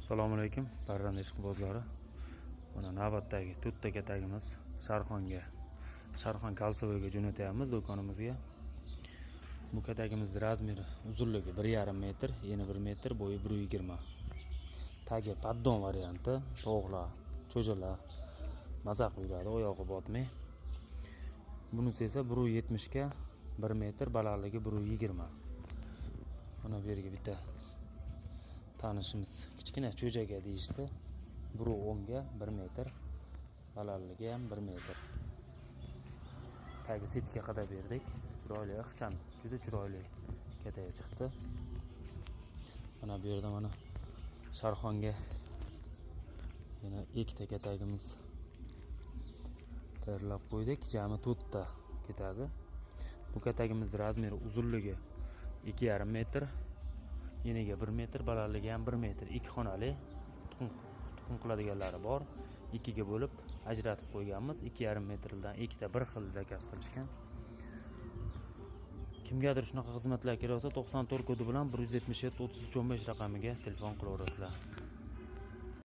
Assalomu alaykum parranda ishqibozlari. Mana navbatdagi to'rtta katagimiz Sharxon Kalsovoyga jo'natyapmiz do'konimizga. Bu katagimiz razmeri uzunligi 1,5 metr, eni 1 metr, bo'yi 1,20. Tagi paddon varianti, to'g'lar, cho'jalar mazaq yuradi, oyog'i botmay. Bunisi esa 1,70 ga 1 metr, balandligi 1,20. Mana bu yerga bitta tanishimiz kichkina cho'jaga deyishdi. 1,10 ga 1 metr, balandligi ham 1 metr. Tagi setga qadab berdik. Chiroyli, ixcham, juda chiroyli kataga chiqdi. Mana bu yerda mana Sharxonga yana ikkita katagimiz tayyorlab qo'ydik. Jami 4 ta ketadi. Bu katagimiz razmeri uzunligi 2,5 metr, eniga 1 metr, balandligi ham 1 metr. 2 xonali, tuxum qiladiganlari bor. 2 ga bo'lib ajratib qo'yganmiz. 2,5 metrdan ikkita bir xil zakaz qilishgan. Kimgadir shunaqa xizmatlar kerak bo'lsa 94 kodi bilan 177 33 15 raqamiga telefon qilaverasizlar.